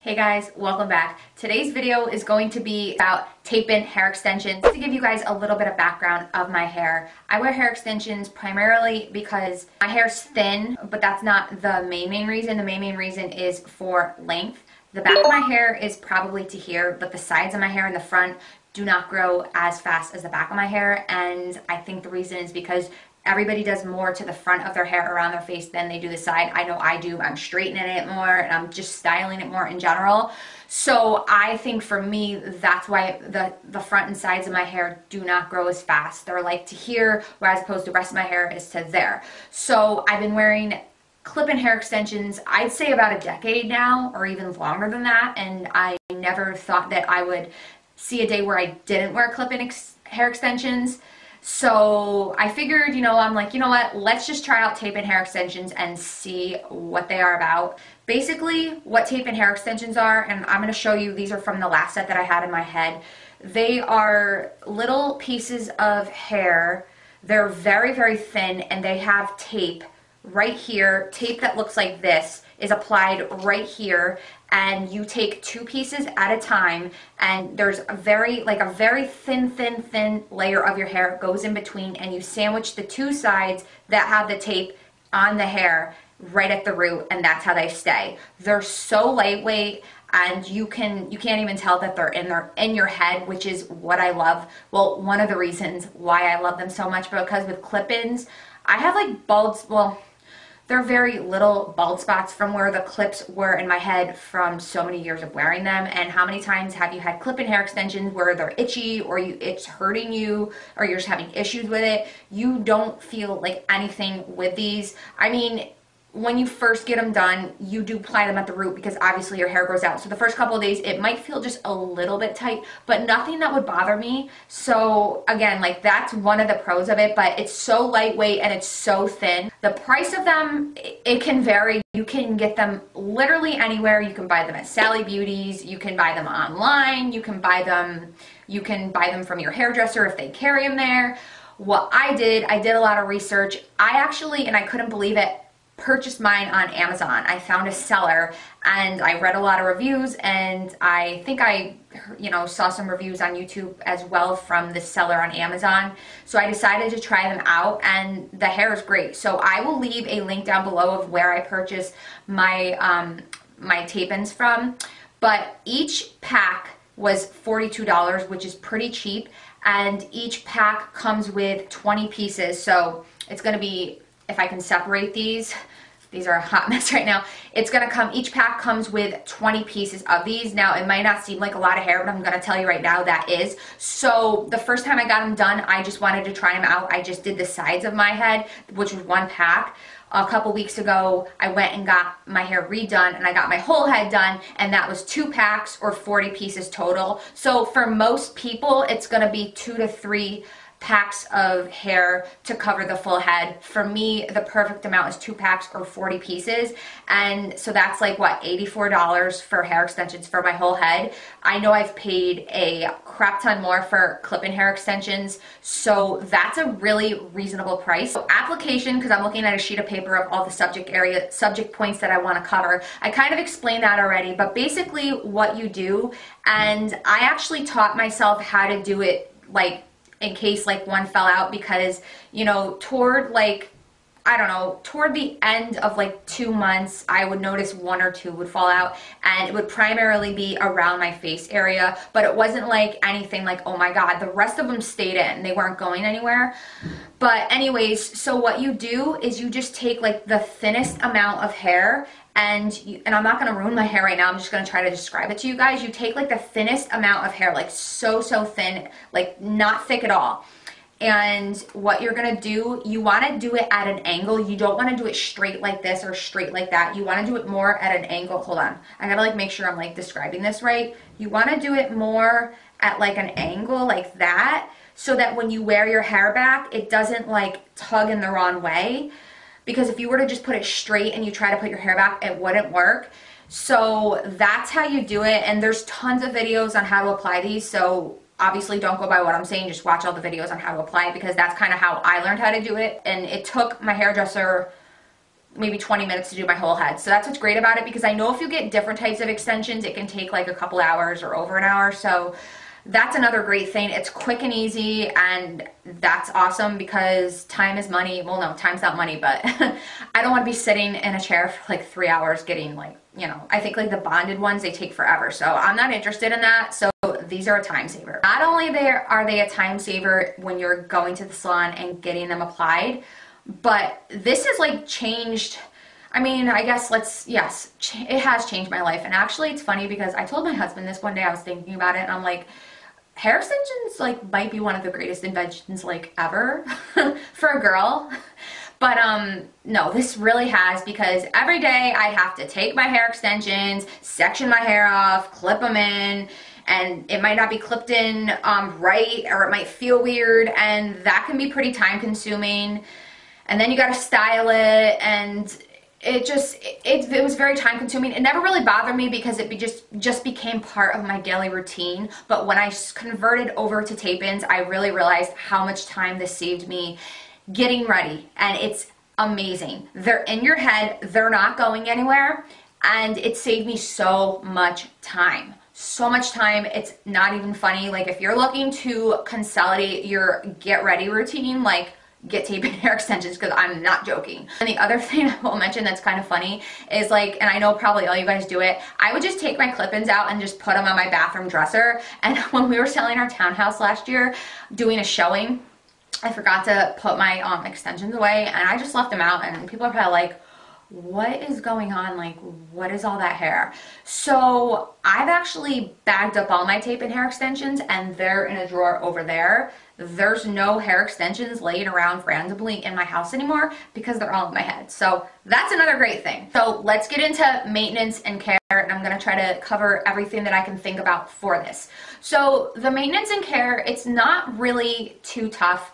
Hey guys, welcome back. Today's video is going to be about tape-in hair extensions. To give you guys a little bit of background of my hair, I wear hair extensions primarily because my hair's thin, but that's not the main reason. The main reason is for length. The back of my hair is probably to here, but the sides of my hair and the front do not grow as fast as the back of my hair, and I think the reason is because everybody does more to the front of their hair around their face than they do the side. I know I do. I'm straightening it more and I'm just styling it more in general. So I think for me, that's why the front and sides of my hair do not grow as fast. They're like to here, whereas opposed to the rest of my hair is to there. So I've been wearing clip-in hair extensions, I'd say about a decade now, or even longer than that. And I never thought that I would see a day where I didn't wear clip-in hair extensions. So I figured, I'm like, you know what, let's just try out tape-in hair extensions and see what they are about. Basically, what tape-in hair extensions are, and I'm going to show you, these are from the last set that I had in my head. They are little pieces of hair. They're very thin, and they have tape right here. Tape that looks like this is applied right here, and you take two pieces at a time, and there's a very thin layer of your hair goes in between, and you sandwich the two sides that have the tape on the hair right at the root, and that's how they stay. They're so lightweight, and you can't even tell that they're in your head, which is what I love. Well, one of the reasons why I love them so much, because with clip-ins, I have like bald, well, they're very little bald spots from where the clips were in my head from so many years of wearing them. And how many times have you had clip-in hair extensions where they're itchy, or it's hurting you, or you're just having issues with it? You don't feel like anything with these. I mean, when you first get them done, you do apply them at the root because obviously your hair grows out. So the first couple of days, it might feel just a little bit tight, but nothing that would bother me. So again, like that's one of the pros of it, but it's so lightweight and it's so thin. The price of them, it can vary. You can get them literally anywhere. You can buy them at Sally Beauty's. You can buy them online. You can buy them from your hairdresser if they carry them there. What I did a lot of research. I actually, and I couldn't believe it, purchased mine on Amazon. I found a seller and I read a lot of reviews, and I think I saw some reviews on YouTube as well from the seller on Amazon. So I decided to try them out, and the hair is great. So I will leave a link down below of where I purchased my my tape-ins from. But each pack was $42, which is pretty cheap, and each pack comes with 20 pieces. So it's going to be, if I can separate these are a hot mess right now. It's gonna come, each pack comes with 20 pieces of these. Now, it might not seem like a lot of hair, but I'm gonna tell you right now that is. So the first time I got them done, I just wanted to try them out. I just did the sides of my head, which was one pack. A couple weeks ago, I went and got my hair redone, and I got my whole head done, and that was 2 packs or 40 pieces total. So for most people, it's gonna be 2 to 3 packs of hair to cover the full head. For me, the perfect amount is 2 packs or 40 pieces, and so that's like what, $84 for hair extensions for my whole head. I know I've paid a crap ton more for clip-in hair extensions, so that's a really reasonable price. So application, because I'm looking at a sheet of paper of all the subject points that I want to cover. I kind of explained that already, but basically what you do, and I actually taught myself how to do it, like in case like one fell out, because toward toward the end of like 2 months, I would notice 1 or 2 would fall out, and it would primarily be around my face area, but it wasn't like anything like, oh my god, the rest of them stayed in, they weren't going anywhere. But anyways, so what you do is you just take like the thinnest amount of hair, and I'm not going to ruin my hair right now, I'm just going to try to describe it to you guys. You take like the thinnest amount of hair, like so thin, like not thick at all. And what you're going to do, you want to do it at an angle. You don't want to do it straight like this or straight like that. You want to do it more at an angle. Hold on. I got to like make sure I'm like describing this right. You want to do it more at like an angle like that, so that when you wear your hair back, it doesn't like tug in the wrong way. Because if you were to just put it straight and you try to put your hair back, it wouldn't work. So that's how you do it. And there's tons of videos on how to apply these. So obviously don't go by what I'm saying. Just watch all the videos on how to apply it, because that's kind of how I learned how to do it. And it took my hairdresser maybe 20 minutes to do my whole head. So that's what's great about it, because I know if you get different types of extensions, it can take like a couple hours or over an hour. So that's another great thing. It's quick and easy, and that's awesome because time is money. Well, no, time's not money, but I don't want to be sitting in a chair for like 3 hours getting like, you know, I think like the bonded ones, they take forever. So I'm not interested in that. So these are a time saver. Not only are they a time saver when you're going to the salon and getting them applied, but this has like changed. I mean, I guess yes, it has changed my life. And actually it's funny because I told my husband this one day. I was thinking about it and I'm like, hair extensions like might be one of the greatest inventions like ever for a girl. But no, this really has, because every day I have to take my hair extensions, section my hair off, clip them in, and it might not be clipped in right, or it might feel weird, and that can be pretty time consuming. And then you got to style it, and it was very time consuming. It never really bothered me because it just became part of my daily routine. But when I converted over to tape-ins, I really realized how much time this saved me getting ready, and it's amazing. They're in your head, they're not going anywhere, and it saved me so much time. So much time, it's not even funny. Like if you're looking to consolidate your get ready routine, like get tape and hair extensions, because I'm not joking. And the other thing I will mention that's kind of funny is like, and I know probably all you guys do it, I would just take my clip-ins out and just put them on my bathroom dresser. And when we were selling our townhouse last year, doing a showing, I forgot to put my extensions away, and I just left them out, and people are probably like, what is going on? Like, what is all that hair? So I've actually bagged up all my tape and hair extensions, and they're in a drawer over there. There's no hair extensions laying around randomly in my house anymore because they're all in my head. So that's another great thing. So let's get into maintenance and care, and I'm going to try to cover everything that I can think about for this. So the maintenance and care, it's not really too tough.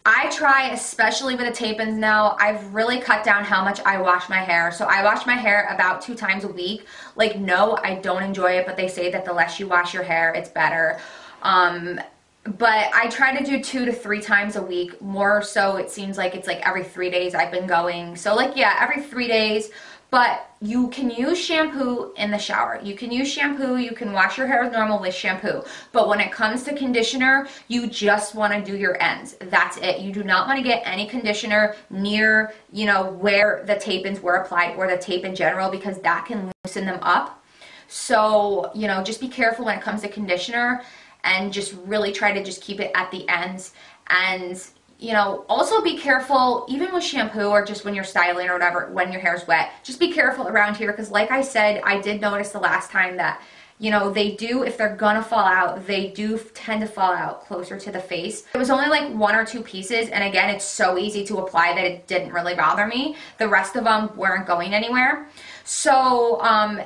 I try, especially with the tape-ins now, I've really cut down how much I wash my hair. So I wash my hair about 2 times a week. Like, no, I don't enjoy it, but they say that the less you wash your hair, it's better. But I try to do 2 to 3 times a week. More so, it seems like it's like every 3 days I've been going. So like, yeah, every 3 days. But you can use shampoo in the shower. You can use shampoo. You can wash your hair as normal with shampoo. But when it comes to conditioner, you just want to do your ends. That's it. You do not want to get any conditioner near, you know, where the tape-ins were applied, or the tape in general, because that can loosen them up. So, you know, just be careful when it comes to conditioner, and just really try to just keep it at the ends. And you know, also be careful, even with shampoo or just when you're styling or whatever, when your hair's wet, just be careful around here, because like I said, I did notice the last time that, you know, they do, if they're gonna fall out, they do tend to fall out closer to the face. It was only like 1 or 2 pieces, and again, it's so easy to apply that it didn't really bother me. The rest of them weren't going anywhere. So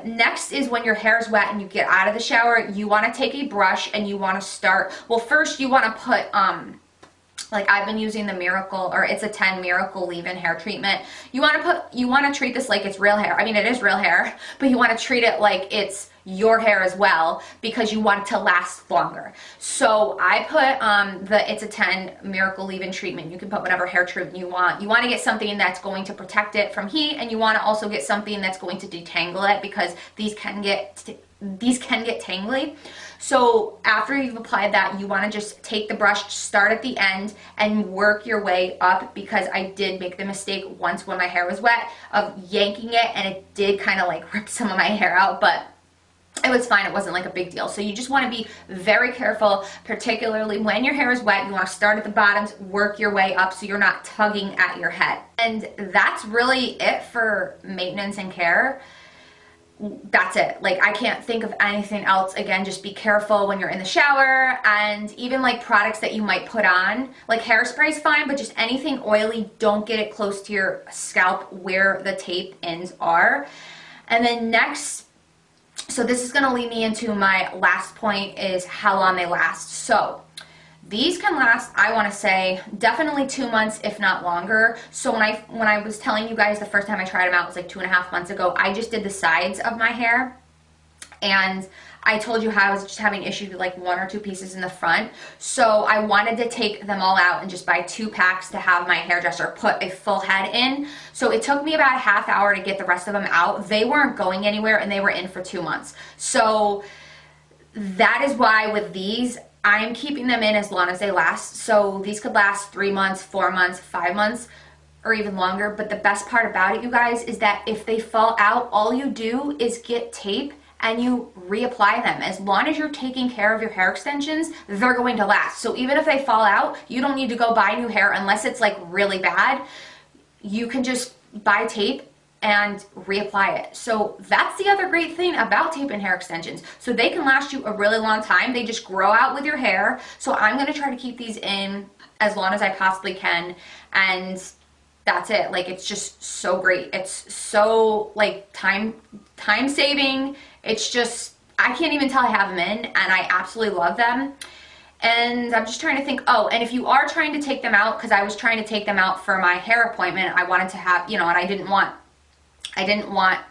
next is when your hair is wet and you get out of the shower, you wanna take a brush and you wanna start, well, first you wanna put, like I've been using the Miracle, or it's a 10 Miracle leave-in hair treatment. You want to treat this like it's real hair. I mean, it is real hair, but you want to treat it like it's your hair as well, because you want it to last longer. So I put it's a 10 Miracle leave-in treatment. You can put whatever hair treatment you want. You want to get something that's going to protect it from heat, and you want to also get something that's going to detangle it, because these can get tangly. So after you've applied that, you want to just take the brush, start at the end, and work your way up, because I did make the mistake once when my hair was wet of yanking it, and it did kind of like rip some of my hair out, but it was fine. It wasn't like a big deal. So you just want to be very careful, particularly when your hair is wet. You want to start at the bottoms, work your way up so you're not tugging at your head. And that's really it for maintenance and care. That's it. Like, I can't think of anything else. Again, just be careful when you're in the shower, and even like products that you might put on, like hairspray is fine, but just anything oily, don't get it close to your scalp where the tape ends are. And then next, so this is going to lead me into my last point, is how long they last. So these can last, I want to say, definitely 2 months, if not longer. So when I was telling you guys the first time I tried them out, it was like 2.5 months ago, I just did the sides of my hair. and I told you how I was just having issues with like 1 or 2 pieces in the front. So I wanted to take them all out and just buy 2 packs to have my hairdresser put a full head in. So it took me about a half hour to get the rest of them out. They weren't going anywhere and they were in for 2 months. So that is why with these, I am keeping them in as long as they last. So these could last 3 months, 4 months, 5 months, or even longer. But the best part about it, you guys, is that if they fall out, all you do is get tape and you reapply them. As long as you're taking care of your hair extensions, they're going to last. So even if they fall out, you don't need to go buy new hair unless it's like really bad. You can just buy tape and reapply it. So that's the other great thing about tape and hair extensions. So they can last you a really long time. They just grow out with your hair. So I'm gonna try to keep these in as long as I possibly can. And that's it. Like, it's just so great. It's so like time saving. It's just, I can't even tell I have them in, and I absolutely love them. And I'm just trying to think, oh, and if you are trying to take them out, because I was trying to take them out for my hair appointment, I wanted to have, you know, and I didn't want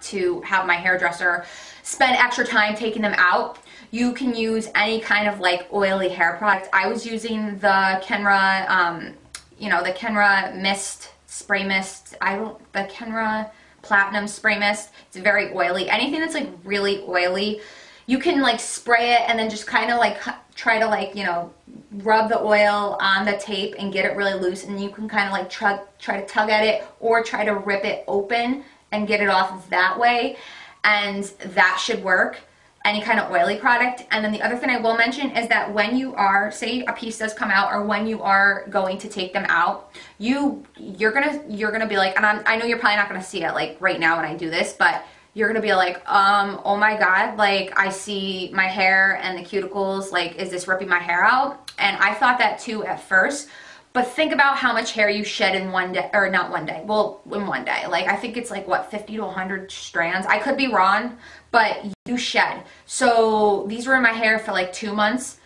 to have my hairdresser spend extra time taking them out. You can use any kind of like oily hair product. I was using the Kenra, the Kenra mist, spray mist. The Kenra Platinum spray mist. It's very oily. Anything that's like really oily, you can like spray it and then just kind of like try to like, you know, rub the oil on the tape and get it really loose, and you can kind of like try to tug at it or try to rip it open and get it off that way, and that should work. Any kind of oily product. And then the other thing I will mention is that when you are, say a piece does come out, or when you are going to take them out, you're gonna be like, and I know you're probably not gonna see it like right now when I do this, but you're gonna be like, oh my god, like I see my hair and the cuticles, like is this ripping my hair out? And I thought that too at first. But think about how much hair you shed in one day, or not one day, well, in one day. Like, I think it's like, what, 50 to 100 strands? I could be wrong, but you shed. So these were in my hair for like 2 months,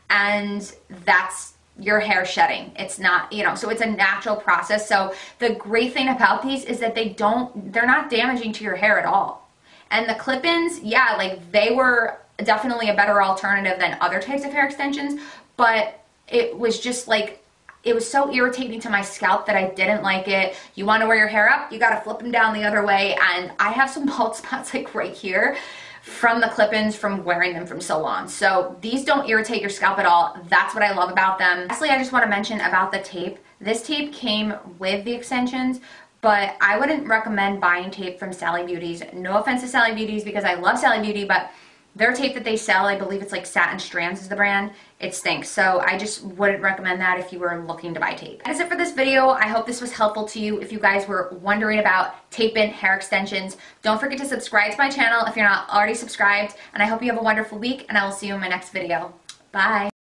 and that's your hair shedding. It's not, you know, so it's a natural process. So the great thing about these is that they're not damaging to your hair at all. And the clip-ins, yeah, like they were definitely a better alternative than other types of hair extensions, but it was just like, it was so irritating to my scalp that I didn't like it. You want to wear your hair up, you got to flip them down the other way. And I have some bald spots like right here from the clip-ins from wearing them from so long. So these don't irritate your scalp at all. That's what I love about them. Lastly, I just want to mention about the tape. This tape came with the extensions, but I wouldn't recommend buying tape from Sally Beauties. No offense to Sally Beauties, because I love Sally Beauty, but their tape that they sell, I believe it's like Satin Strands is the brand, it stinks. So I just wouldn't recommend that if you were looking to buy tape. That is it for this video. I hope this was helpful to you if you guys were wondering about tape-in hair extensions. Don't forget to subscribe to my channel if you're not already subscribed, and I hope you have a wonderful week, and I will see you in my next video. Bye.